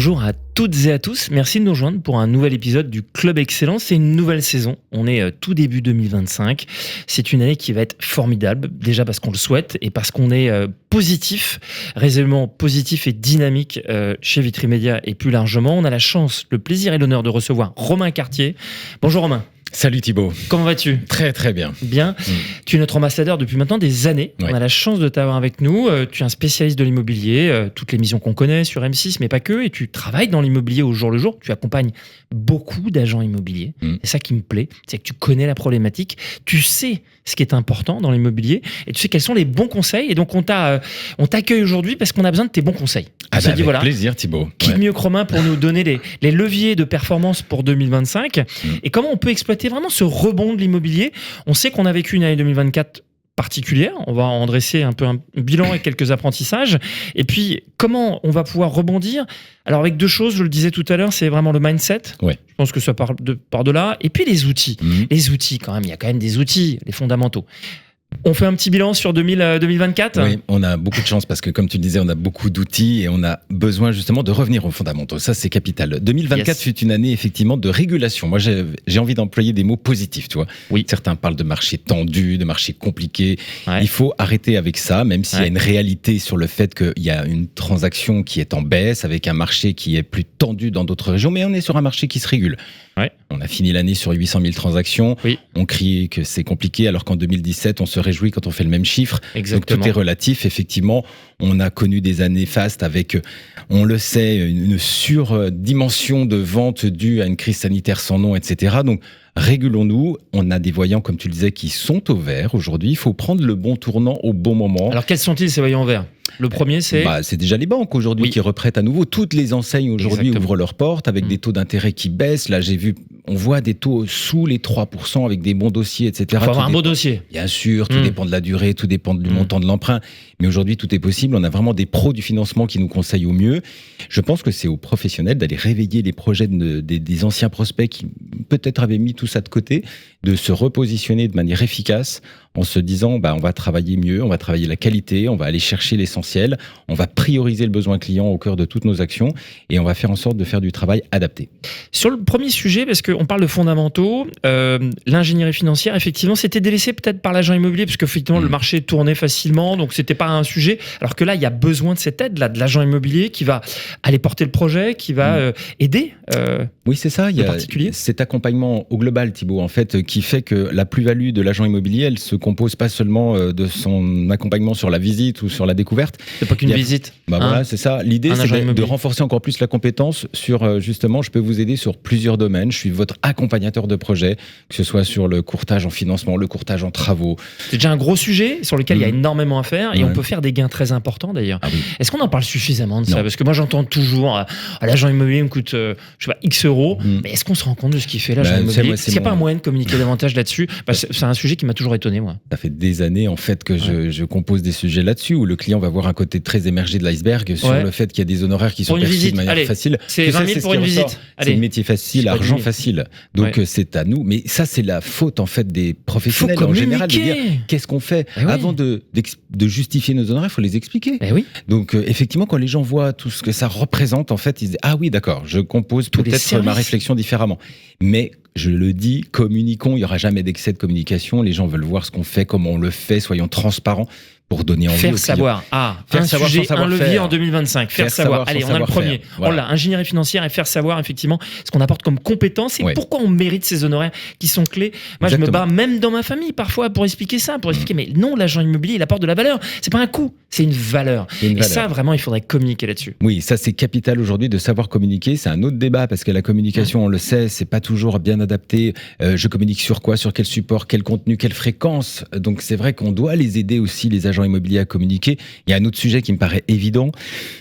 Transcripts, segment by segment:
Bonjour à toutes et à tous, merci de nous rejoindre pour un nouvel épisode du Club Excellence. C'est une nouvelle saison, on est tout début 2025. C'est une année qui va être formidable, déjà parce qu'on le souhaite et parce qu'on est positif, résolument positif et dynamique chez Vitrimédia et plus largement. On a la chance, le plaisir et l'honneur de recevoir Romain Cartier. Bonjour Romain. Salut Thibaut. Comment vas-tu ? Très très bien. Bien. Tu es notre ambassadeur depuis maintenant des années. Ouais. On a la chance de t'avoir avec nous. Tu es un spécialiste de l'immobilier, toutes les missions qu'on connaît sur M6, mais pas que. Et tu travailles dans l'immobilier au jour le jour. Tu accompagnes beaucoup d'agents immobiliers. C'est ça qui me plaît. C'est que tu connais la problématique. Tu sais ce qui est important dans l'immobilier et tu sais quels sont les bons conseils. Et donc on t'accueille aujourd'hui parce qu'on a besoin de tes bons conseils. Avec plaisir Thibaut. Qui de mieux que Romain pour nous donner les leviers de performance pour 2025 et comment on peut exploiter vraiment ce rebond de l'immobilier. On sait qu'on a vécu une année 2024 particulière. On va en dresser un peu un bilan et quelques apprentissages. Et puis, comment on va pouvoir rebondir ? Alors, avec deux choses, je le disais tout à l'heure, c'est vraiment le mindset. Ouais. Je pense que ça part de là. Et puis, les outils. Les outils, quand même. Il y a quand même des outils, les fondamentaux. On fait un petit bilan sur 2024 ? Oui, on a beaucoup de chance parce que, comme tu le disais, on a beaucoup d'outils et on a besoin justement de revenir aux fondamentaux. Ça, c'est capital. 2024 fut une année effectivement de régulation. Moi, j'ai envie d'employer des mots positifs, tu vois. Oui. Certains parlent de marché tendu, de marché compliqué. Ouais. Il faut arrêter avec ça, même s'il y a une réalité sur le fait qu'il y a une transaction qui est en baisse avec un marché qui est plus tendu dans d'autres régions, mais on est sur un marché qui se régule. Ouais. On a fini l'année sur 800 000 transactions. Oui. On crie que c'est compliqué, alors qu'en 2017, on se réjouit quand on fait le même chiffre. Exactement. Donc tout est relatif. Effectivement, on a connu des années fastes avec, on le sait, une surdimension de vente due à une crise sanitaire sans nom, etc. Donc régulons-nous. On a des voyants, comme tu le disais, qui sont au vert aujourd'hui. Il faut prendre le bon tournant au bon moment. Alors, quels sont-ils ces voyants verts ? Le premier, c'est... C'est déjà les banques aujourd'hui qui reprêtent à nouveau. Toutes les enseignes aujourd'hui ouvrent leurs portes avec des taux d'intérêt qui baissent. Là, on voit des taux sous les 3% avec des bons dossiers, etc. Il faut avoir un beau dossier. Bien sûr, tout dépend de la durée, tout dépend du montant de l'emprunt. Mais aujourd'hui, tout est possible. On a vraiment des pros du financement qui nous conseillent au mieux. Je pense que c'est aux professionnels d'aller réveiller les projets des anciens prospects qui peut-être avaient mis tout ça de côté, de se repositionner de manière efficace en se disant on va travailler mieux, on va travailler la qualité, on va aller chercher l'essentiel, on va prioriser le besoin client au cœur de toutes nos actions et on va faire en sorte de faire du travail adapté. Sur le premier sujet, parce qu'on parle de fondamentaux, l'ingénierie financière, effectivement, c'était délaissé peut-être par l'agent immobilier, parce qu'effectivement, le marché tournait facilement, donc c'était pas un sujet. Alors que là, il y a besoin de cette aide, là, de l'agent immobilier qui va aller porter le projet, qui va aider. Oui, c'est ça. Il y a particulier. Cet accompagnement au global, Thibaut, en fait, qui fait que la plus-value de l'agent immobilier, elle se compose pas seulement de son accompagnement sur la visite ou sur la découverte. C'est pas qu'une visite. Voilà, c'est ça. L'idée, c'est de renforcer encore plus la compétence sur, justement, je peux vous aider sur plusieurs domaines. Je suis votre accompagnateur de projet, que ce soit sur le courtage en financement, le courtage en travaux. C'est déjà un gros sujet sur lequel il y a énormément à faire et on peut faire des gains très importants d'ailleurs. Ah oui. Est-ce qu'on en parle suffisamment de ça ? Parce que moi, j'entends toujours l'agent immobilier me coûte, je sais pas, X euros. Mais est-ce qu'on se rend compte de ce qu'il fait l'agent immobilier ? Est-ce qu'il n'y a pas un moyen de communiquer davantage là-dessus ? C'est un sujet qui m'a toujours étonné, moi. Ça fait des années, en fait, que je compose des sujets là-dessus, où le client va voir un côté très émergé de l'iceberg sur le fait qu'il y a des honoraires qui sont perçus de manière facile. C'est 20 000 pour une visite. C'est le métier facile, argent facile. Donc, c'est à nous. Mais ça, c'est la faute, en fait, des professionnels en général, de dire qu'est-ce qu'on fait. Avant de justifier nos honoraires, il faut les expliquer. Donc, effectivement, quand les gens voient tout ce que ça représente, en fait, ils disent « Ah oui, d'accord, je compose peut-être ma réflexion différemment. » Mais je le dis, communiquons, il n'y aura jamais d'excès de communication. Les gens veulent voir ce qu'on fait, comment on le fait, soyons transparents pour donner envie. Faire savoir. Faire un savoir sujet, un levier en 2025. Faire savoir. Allez, on a le premier. Voilà. On l'a, ingénierie financière et faire savoir effectivement ce qu'on apporte comme compétences et pourquoi on mérite ces honoraires qui sont clés. Moi, je me bats même dans ma famille parfois pour expliquer ça, mais non, l'agent immobilier, il apporte de la valeur. C'est pas un coût, c'est une valeur. Et ça, vraiment, il faudrait communiquer là-dessus. Oui, ça, c'est capital aujourd'hui de savoir communiquer. C'est un autre débat parce que la communication, on le sait, c'est pas toujours bien adapté. Je communique sur quoi, sur quel support, quel contenu, quelle fréquence. Donc, c'est vrai qu'on doit les aider aussi, les agents immobiliers, à communiquer. Il y a un autre sujet qui me paraît évident,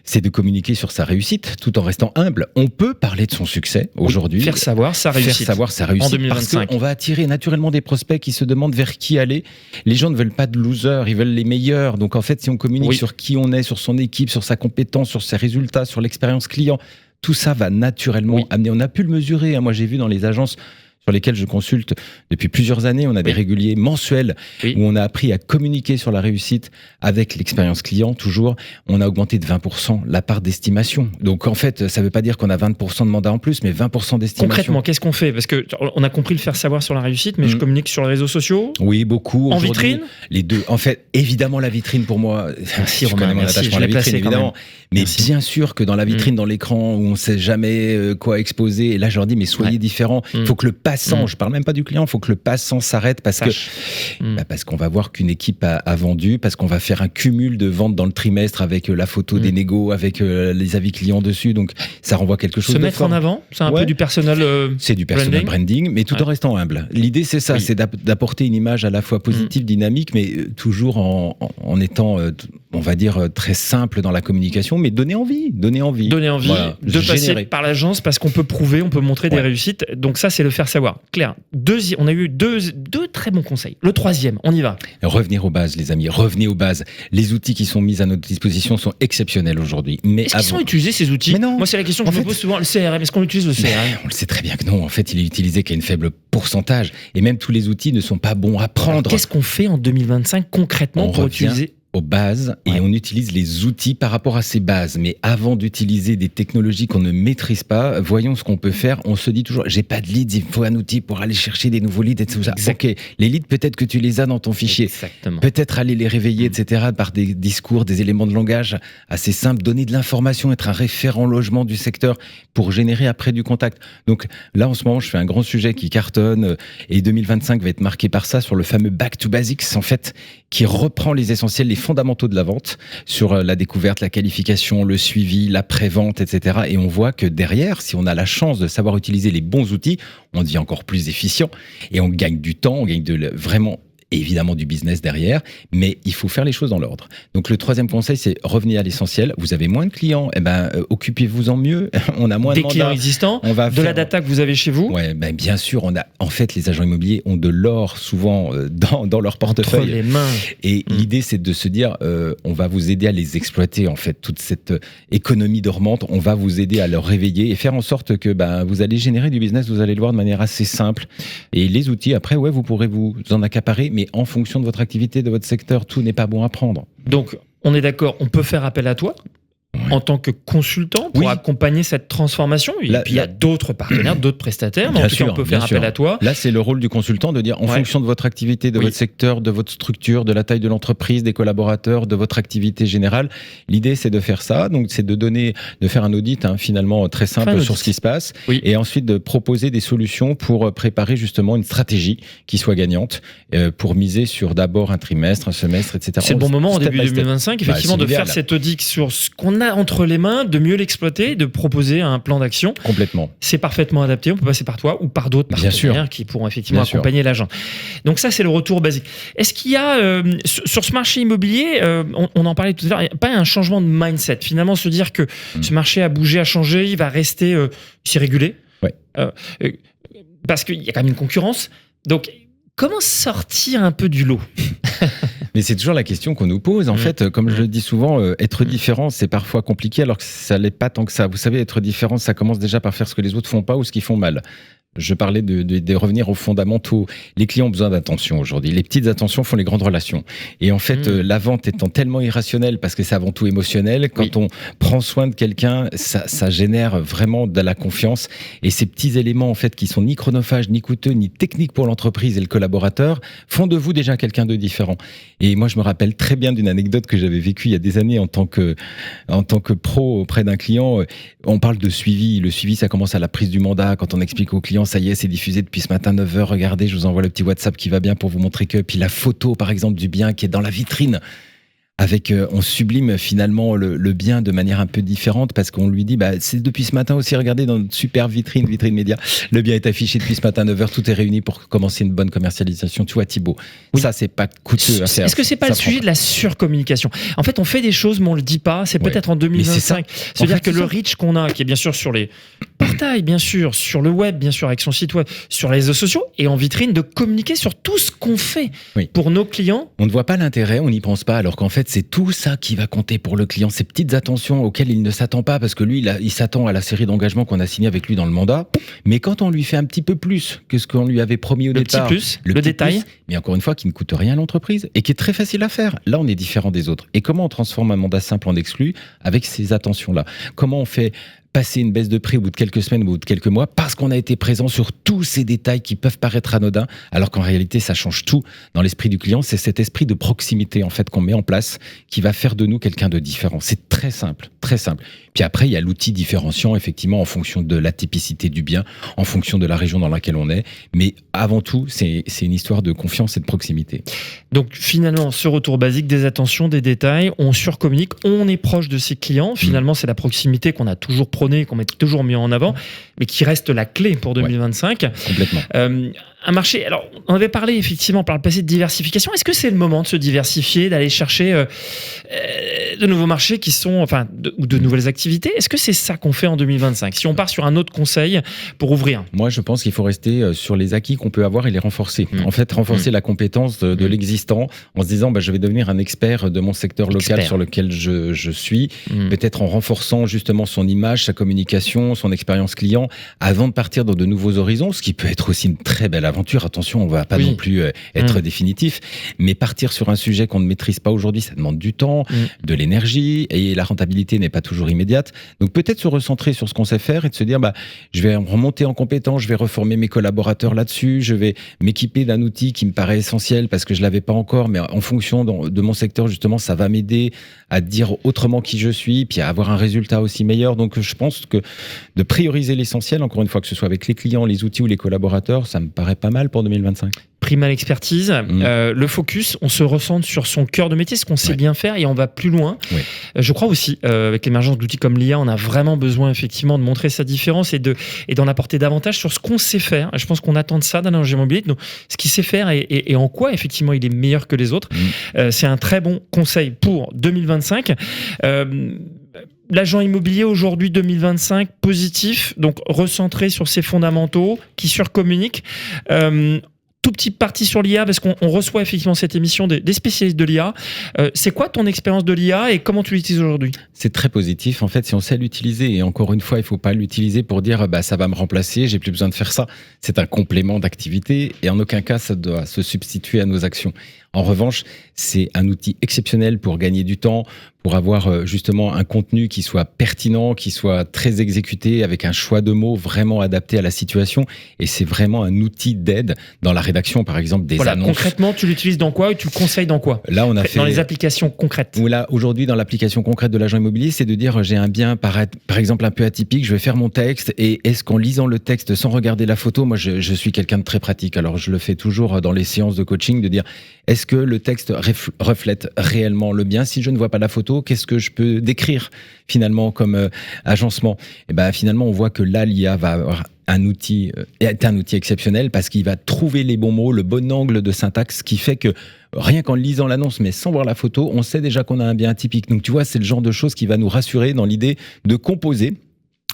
c'est de communiquer sur sa réussite tout en restant humble. On peut parler de son succès aujourd'hui. Faire savoir sa réussite. Faire savoir sa réussite. En 2025. Parce qu'on va attirer naturellement des prospects qui se demandent vers qui aller. Les gens ne veulent pas de losers, ils veulent les meilleurs. Donc en fait, si on communique sur qui on est, sur son équipe, sur sa compétence, sur ses résultats, sur l'expérience client, tout ça va naturellement amener. On a pu le mesurer. Moi, j'ai vu dans les agences sur lesquels je consulte depuis plusieurs années. On a des réguliers mensuels où on a appris à communiquer sur la réussite avec l'expérience client, toujours. On a augmenté de 20% la part d'estimation. Donc, en fait, ça ne veut pas dire qu'on a 20% de mandats en plus, mais 20% d'estimation. Concrètement, qu'est-ce qu'on fait? Parce qu'on a compris le faire savoir sur la réussite, mais je communique sur les réseaux sociaux. Oui, beaucoup. En vitrine? Les deux. En fait, évidemment, la vitrine, pour moi, merci, je connais mon attachement à la vitrine, évidemment. Mais merci. Bien sûr que dans la vitrine, dans l'écran, où on ne sait jamais quoi exposer, et là, je leur dis, mais soyez différents. Il faut que le passant, je ne parle même pas du client, il faut que le passant s'arrête parce qu'on va voir qu'une équipe a vendu, parce qu'on va faire un cumul de ventes dans le trimestre avec la photo des négos, avec les avis clients dessus. Donc, ça renvoie quelque chose de fort. Se mettre en avant, c'est un peu du personal c'est du personal branding, mais tout en restant humble. L'idée, c'est ça, c'est d'apporter une image à la fois positive, dynamique, mais toujours en étant, on va dire, très simple dans la communication, mais donner envie. Voilà, de passer par l'agence parce qu'on peut prouver, on peut montrer des réussites. Donc ça, c'est le faire savoir. Claire, on a eu deux très bons conseils. Le troisième, on y va. Revenir aux bases, les amis, revenez aux bases. Les outils qui sont mis à notre disposition sont exceptionnels aujourd'hui. Est-ce qu'ils sont utilisés, ces outils? Mais non. Moi, c'est la question que je me pose souvent. Le CRM, est-ce qu'on utilise le CRM? On le sait très bien que non. En fait, il est utilisé qu'à une faible pourcentage. Et même tous les outils ne sont pas bons à prendre. Alors, qu'est-ce qu'on fait en 2025 concrètement pour utiliser aux bases et on utilise les outils par rapport à ces bases. Mais avant d'utiliser des technologies qu'on ne maîtrise pas, voyons ce qu'on peut faire. On se dit toujours, j'ai pas de leads, il faut un outil pour aller chercher des nouveaux leads, etc. Ok, les leads, peut-être que tu les as dans ton fichier. Exactement. Peut-être aller les réveiller, etc. par des discours, des éléments de langage assez simples, donner de l'information, être un référent logement du secteur pour générer après du contact. Donc là, en ce moment, je fais un grand sujet qui cartonne et 2025 va être marqué par ça, sur le fameux Back to Basics, en fait, qui reprend les essentiels, les fondamentaux de la vente sur la découverte, la qualification, le suivi, la pré-vente, etc. Et on voit que derrière, si on a la chance de savoir utiliser les bons outils, on devient encore plus efficient et on gagne du temps, on gagne vraiment évidemment du business derrière, mais il faut faire les choses dans l'ordre. Donc le troisième conseil, c'est revenir à l'essentiel. Vous avez moins de clients, occupez-vous-en mieux. On a moins de clients existants, la data que vous avez chez vous. Ouais, bien sûr, en fait, les agents immobiliers ont de l'or souvent dans leur portefeuille. Entre les mains. Et l'idée, c'est de se dire, on va vous aider à les exploiter, en fait, toute cette économie dormante. On va vous aider à leur réveiller et faire en sorte que vous allez générer du business. Vous allez le voir de manière assez simple. Et les outils, après, vous pourrez vous en accaparer, mais en fonction de votre activité, de votre secteur, tout n'est pas bon à prendre. Donc, on est d'accord, on peut faire appel à toi en tant que consultant pour accompagner cette transformation. Et puis, il y a d'autres partenaires, d'autres prestataires, mais en tout cas, on peut faire appel à toi. Là, c'est le rôle du consultant de dire, en fonction de votre activité, de votre secteur, de votre structure, de la taille de l'entreprise, des collaborateurs, de votre activité générale, l'idée, c'est de faire ça. Donc, c'est de faire un audit, finalement, très simple sur ce qui se passe. Et ensuite, de proposer des solutions pour préparer justement une stratégie qui soit gagnante, pour miser sur d'abord un trimestre, un semestre, etc. C'est le bon moment, en début 2025, effectivement, de faire cet audit sur ce qu'on a entre les mains, de mieux l'exploiter, de proposer un plan d'action. Complètement. C'est parfaitement adapté. On peut passer par toi ou par d'autres partenaires qui pourront effectivement accompagner l'agent. Donc ça, c'est le retour basique. Est-ce qu'il y a, sur ce marché immobilier, on en parlait tout à l'heure, il n'y a pas un changement de mindset? Finalement, se dire que ce marché a bougé, a changé, il va rester s'est régulé. Parce qu'il y a quand même une concurrence. Donc, comment sortir un peu du lot? Mais c'est toujours la question qu'on nous pose. En fait, comme je le dis souvent, être différent, c'est parfois compliqué, alors que ça l'est pas tant que ça. Vous savez, être différent, ça commence déjà par faire ce que les autres font pas ou ce qu'ils font mal. Je parlais de revenir aux fondamentaux. Les clients ont besoin d'attention aujourd'hui. Les petites attentions font les grandes relations. Et en fait, la vente étant tellement irrationnelle, parce que c'est avant tout émotionnel, quand on prend soin de quelqu'un, ça génère vraiment de la confiance. Et ces petits éléments, en fait, qui sont ni chronophages, ni coûteux, ni techniques pour l'entreprise et le collaborateur, font de vous déjà quelqu'un de différent. Et moi, je me rappelle très bien d'une anecdote que j'avais vécue il y a des années en tant que pro auprès d'un client. On parle de suivi. Le suivi, ça commence à la prise du mandat, quand on explique au client, ça y est, c'est diffusé depuis ce matin 9h, regardez, je vous envoie le petit WhatsApp qui va bien pour vous montrer que, puis la photo par exemple du bien qui est dans la vitrine, avec on sublime finalement le bien de manière un peu différente, parce qu'on lui dit, c'est depuis ce matin aussi, regardez dans notre super vitrine média, le bien est affiché depuis ce matin 9h, tout est réuni pour commencer une bonne commercialisation. Tu vois Thibaut, ça c'est pas coûteux à faire. Est-ce que c'est pas le sujet de la surcommunication? En fait, on fait des choses mais on le dit pas, c'est peut-être en 2025. C'est-à-dire que le reach qu'on a, qui est bien sûr sur les portails, bien sûr, sur le web, bien sûr avec son site web, sur les réseaux sociaux, et en vitrine de communiquer sur tout ce qu'on fait pour nos clients. On ne voit pas l'intérêt, on n'y pense pas, alors qu'en fait c'est tout ça qui va compter pour le client, ces petites attentions auxquelles il ne s'attend pas, parce que lui, il s'attend à la série d'engagements qu'on a signé avec lui dans le mandat. Mais quand on lui fait un petit peu plus que ce qu'on lui avait promis au départ, le détail, mais encore une fois, qui ne coûte rien à l'entreprise et qui est très facile à faire. Là, on est différent des autres. Et comment on transforme un mandat simple en exclu avec ces attentions-là? Comment on fait passer une baisse de prix au bout de quelques semaines ou au bout de quelques mois parce qu'on a été présent sur tous ces détails qui peuvent paraître anodins, alors qu'en réalité, ça change tout dans l'esprit du client. C'est cet esprit de proximité, en fait, qu'on met en place qui va faire de nous quelqu'un de différent. C'est très simple, très simple. Puis après, il y a l'outil différenciant, effectivement, en fonction de l'atypicité du bien, en fonction de la région dans laquelle on est. Mais avant tout, c'est une histoire de confiance et de proximité. Donc finalement, ce retour basique, des attentions, des détails, on surcommunique, on est proche de ses clients. Finalement, c'est la proximité qu'on a toujours prônée, qu'on met toujours mis en avant, mais qui reste la clé pour 2025. Ouais, complètement. Un marché, alors on avait parlé effectivement par le passé de diversification. Est-ce que c'est le moment de se diversifier, d'aller chercher de nouveaux marchés qui sont, ou de nouvelles activités? Est-ce que c'est ça qu'on fait en 2025? Si on part sur un autre conseil pour ouvrir? Moi, je pense qu'il faut rester sur les acquis qu'on peut avoir et les renforcer. En fait, renforcer la compétence de l'existant en se disant, je vais devenir un expert de mon secteur local sur lequel je suis. Peut-être en renforçant justement son image, sa communication, son expérience client, avant de partir dans de nouveaux horizons, ce qui peut être aussi une très belle aventure. Attention, on va pas non plus être définitif, mais partir sur un sujet qu'on ne maîtrise pas aujourd'hui, ça demande du temps, de l'énergie, et la rentabilité n'est pas toujours immédiate. Donc peut-être se recentrer sur ce qu'on sait faire et de se dire, je vais remonter en compétence, je vais reformer mes collaborateurs là-dessus, je vais m'équiper d'un outil qui me paraît essentiel parce que je l'avais pas encore, mais en fonction de mon secteur, justement, ça va m'aider à dire autrement qui je suis, puis à avoir un résultat aussi meilleur. Donc je pense que de prioriser l'essentiel, encore une fois, que ce soit avec les clients, les outils ou les collaborateurs, ça me paraît pas mal pour 2025. Prima l'expertise, le focus, on se recentre sur son cœur de métier, ce qu'on sait bien faire, et on va plus loin. Je crois aussi, avec l'émergence d'outils comme l'IA, on a vraiment besoin effectivement de montrer sa différence et d'en apporter davantage sur ce qu'on sait faire. Je pense qu'on attend de ça d'un ingénieur immobilier, donc ce qu'il sait faire et en quoi effectivement il est meilleur que les autres. C'est un très bon conseil pour 2025. L'agent immobilier aujourd'hui 2025 positif, donc recentré sur ses fondamentaux, qui surcommunique. Tout petite partie sur l'IA, parce qu'on reçoit effectivement cette émission des spécialistes de l'IA. C'est quoi ton expérience de l'IA et comment tu l'utilises aujourd'hui? C'est très positif. En fait, si on sait l'utiliser, et encore une fois, il ne faut pas l'utiliser pour dire ça va me remplacer, j'ai plus besoin de faire ça. C'est un complément d'activité et en aucun cas, ça doit se substituer à nos actions. En revanche, c'est un outil exceptionnel pour gagner du temps, pour avoir justement un contenu qui soit pertinent, qui soit très exécuté, avec un choix de mots vraiment adapté à la situation. Et c'est vraiment un outil d'aide dans la rédaction, par exemple, des annonces. Concrètement, tu l'utilises dans quoi et tu le conseilles dans quoi? Là, on a fait... Dans les applications concrètes. Là, aujourd'hui, dans l'application concrète de l'agent immobilier, c'est de dire j'ai un bien, par exemple, un peu atypique, je vais faire mon texte, et est-ce qu'en lisant le texte sans regarder la photo, moi, je suis quelqu'un de très pratique. Alors, je le fais toujours dans les séances de coaching, de dire est-ce que le texte reflète réellement le bien? Si je ne vois pas la photo, qu'est-ce que je peux décrire finalement comme agencement? Et finalement, on voit que là, l'IA va avoir un outil exceptionnel parce qu'il va trouver les bons mots, le bon angle de syntaxe, qui fait que rien qu'en lisant l'annonce, mais sans voir la photo, on sait déjà qu'on a un bien atypique. Donc tu vois, c'est le genre de choses qui va nous rassurer dans l'idée de composer.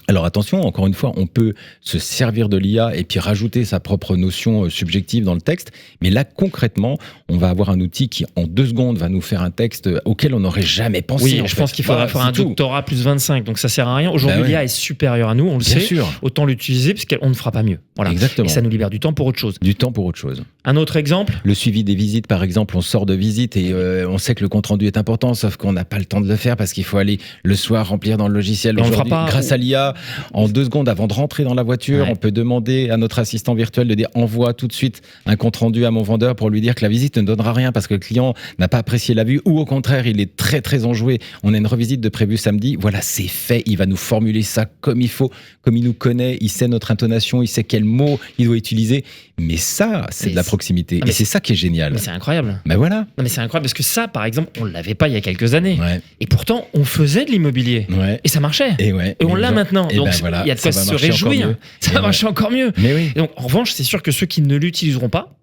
Alors attention, encore une fois, on peut se servir de l'IA et puis rajouter sa propre notion subjective dans le texte. Mais là, concrètement, on va avoir un outil qui, en 2 secondes, va nous faire un texte auquel on n'aurait jamais pensé. Oui, je pense qu'il faudra faire un doctorat plus 25, donc ça sert à rien. Aujourd'hui, l'IA est supérieure à nous, on le sait. Sûr. Autant l'utiliser parce qu'on ne fera pas mieux. Voilà. Exactement. Et ça nous libère du temps pour autre chose. Du temps pour autre chose. Un autre exemple? Le suivi des visites, par exemple. On sort de visite et on sait que le compte-rendu est important, sauf qu'on n'a pas le temps de le faire parce qu'il faut aller le soir remplir dans le logiciel. Et on le fera pas. Grâce à l'IA, en 2 secondes avant de rentrer dans la voiture, on peut demander à notre assistant virtuel de dire envoie tout de suite un compte-rendu à mon vendeur pour lui dire que la visite ne donnera rien parce que le client n'a pas apprécié la vue, ou au contraire, il est très très enjoué. On a une revisite de prévue samedi. Voilà, c'est fait. Il va nous formuler ça comme il faut, comme il nous connaît. Il sait notre intonation, il sait quel mot il doit utiliser. Mais ça, c'est de la proximité. Et c'est ça qui est génial. Mais c'est incroyable. Ben voilà. Non, mais c'est incroyable parce que ça, par exemple, on ne l'avait pas il y a quelques années. Et pourtant, on faisait de l'immobilier. Et ça marchait. Et on l'a maintenant. Donc, il y a de quoi se réjouir. Ça va marcher encore mieux. Mais oui. Et donc, en revanche, c'est sûr que ceux qui ne l'utiliseront pas,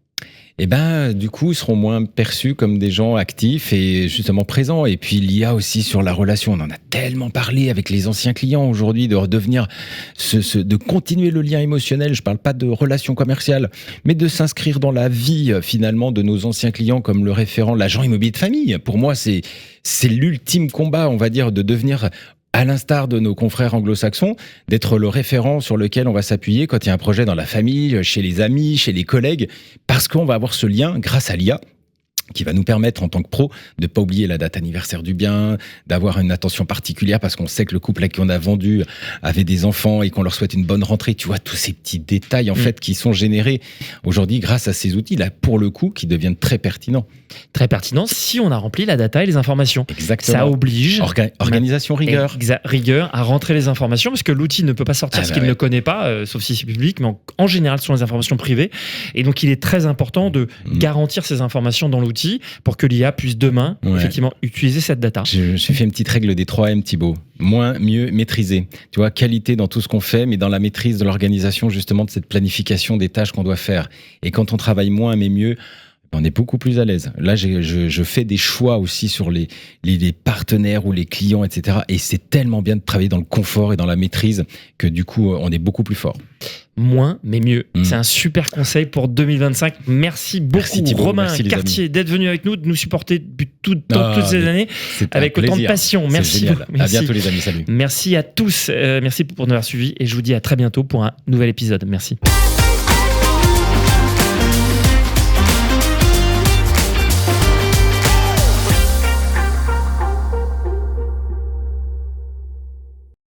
du coup, ils seront moins perçus comme des gens actifs et justement présents. Et puis, il y a aussi sur la relation, on en a tellement parlé avec les anciens clients aujourd'hui, de redevenir, de continuer le lien émotionnel. Je parle pas de relation commerciale, mais de s'inscrire dans la vie, finalement, de nos anciens clients comme le référent, l'agent immobilier de famille. Pour moi, c'est l'ultime combat, on va dire, de devenir, à l'instar de nos confrères anglo-saxons, d'être le référent sur lequel on va s'appuyer quand il y a un projet dans la famille, chez les amis, chez les collègues, parce qu'on va avoir ce lien grâce à l'IA qui va nous permettre en tant que pro de ne pas oublier la date anniversaire du bien, d'avoir une attention particulière parce qu'on sait que le couple à qui on a vendu avait des enfants et qu'on leur souhaite une bonne rentrée. Tu vois, tous ces petits détails en fait qui sont générés aujourd'hui grâce à ces outils-là, pour le coup, qui deviennent très pertinents. Très pertinent si on a rempli la data et les informations. Exactement. Ça oblige... Organisation, rigueur. Rigueur à rentrer les informations parce que l'outil ne peut pas sortir ce qu'il ne connaît pas, sauf si c'est public, mais en général, ce sont les informations privées. Et donc, il est très important de garantir ces informations dans l'outil pour que l'IA puisse demain, effectivement, utiliser cette data. Je me suis fait une petite règle des 3M, Thibaut. Moins, mieux, maîtriser. Tu vois, qualité dans tout ce qu'on fait, mais dans la maîtrise de l'organisation, justement, de cette planification des tâches qu'on doit faire. Et quand on travaille moins, mais mieux, on est beaucoup plus à l'aise. Là, je fais des choix aussi sur les partenaires ou les clients, etc. Et c'est tellement bien de travailler dans le confort et dans la maîtrise que du coup, on est beaucoup plus fort. Moins, mais mieux. C'est un super conseil pour 2025. Merci beaucoup, Thibaut, Romain Cartier, d'être venu avec nous, de nous supporter depuis toutes ces années avec autant de passion. Merci. À bientôt, les amis. Salut. Merci à tous. Merci pour nous avoir suivis et je vous dis à très bientôt pour un nouvel épisode. Merci.